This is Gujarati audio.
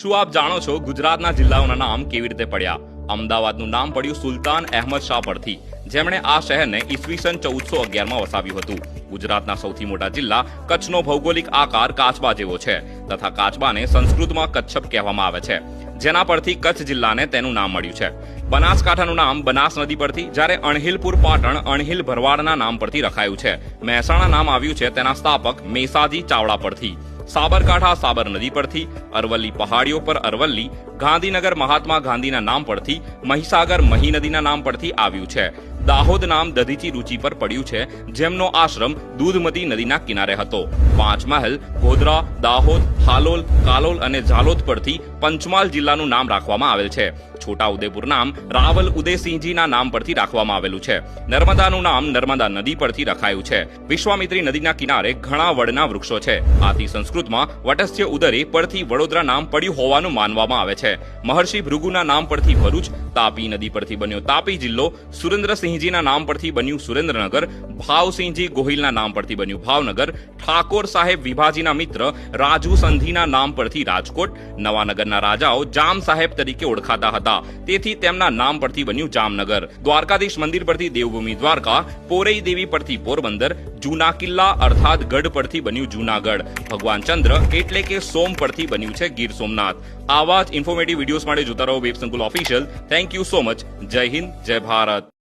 શું આપ જાણો છો ગુજરાતના જિલ્લાઓના નામ કેવી રીતે પડ્યા? અમદાવાદનું નામ પડ્યું સુલતાન અહેમદ શાહ પરથી, જેમણે આ શહેરને ઈસવીસન 1411માં વસાવ્યું હતું. ગુજરાતના સૌથી મોટા જિલ્લા કચ્છનો ભૌગોલિક આકાર કાચબા જેવો છે તથા કાચબાને સંસ્કૃતમાં કચ્છપ કહેવામાં આવે છે, જેના પરથી કચ્છ જિલ્લાને તેનું નામ મળ્યું છે. બનાસકાંઠાનું નામ બનાસ નદી પરથી, જ્યારે અણહિલપુર પાટણ અણહિલ ભરવાડના નામ પરથી રખાયું છે. મહેસાણા નામ આવ્યું છે તેના સ્થાપક મેસાજી ચાવડા પરથી. સાબરકાંઠા સાબર નદી પરથી. અરવલ્લી પહાડીઓ પર અરવલ્લી. ગાંધીનગર મહાત્મા ગાંધીના નામ પરથી. મહીસાગર મહી નદીના નામ પરથી આવ્યું છે. દાહોદ નામ દધીચી રૂચિ પર પડ્યું છે, જેમનો આશ્રમ દૂધમતી નદીના કિનારે હતો. પાંચમહાલ, ગોધરા, દાહોદ, હાલોલ, કાલોલ અને ઝાલોદ પરથી પંચમહાલ જિલ્લાનું નામ રાખવામાં આવેલ છે. છોટાઉદેપુર નામ રાવલ ઉદયસિંહજીના નામ પરથી રાખવામાં આવેલું છે. નર્મદાનું નામ નર્મદા નદી પરથી રખાયું છે. વિશ્વામિત્રી નદીના કિનારે ઘણા વડના વૃક્ષો છે. આથી સંસ્કૃતમાં વટસ્ય ઉદરે પરથી વડોદરા નામ પડ્યું હોવાનું માનવામાં આવે છે. મહર્ષિ ભૃગુના નામ પરથી ભરૂચ. તાપી નદી પરથી બન્યો તાપી જિલ્લો. સુરેન્દ્રસિંહજીના નામ પરથી બન્યું સુરેન્દ્રનગર. ભાવસિંહજી ગોહિલના નામ પરથી બન્યું ભાવનગર. ઠાકોર સાહેબ વિભાજીના મિત્ર રાજુ સંધિના નામ પરથી રાજકોટ. નવાનગરના રાજાઓ જામ સાહેબ તરીકે ઓળખાતા હતા, તેથી તેમના નામ પરથી બન્યું જામનગર. દ્વારકાધીશ મંદિર પરથી દેવભૂમિ દ્વારકા. પોરઈ દેવી પરથી પોરબંદર. જૂના કિલ્લા અર્થાત ગઢ પરથી બન્યું જૂનાગઢ. ભગવાન ચંદ્ર એટલે કે સોમ પરથી બન્યું છે ગીર સોમનાથ. આવા જ ઇન્ફોર્મેટિવ વિડીયોઝ માટે જોતા રહો વેબ સંકુલ official. Thank you so much. જય હિન્દ, જય ભારત.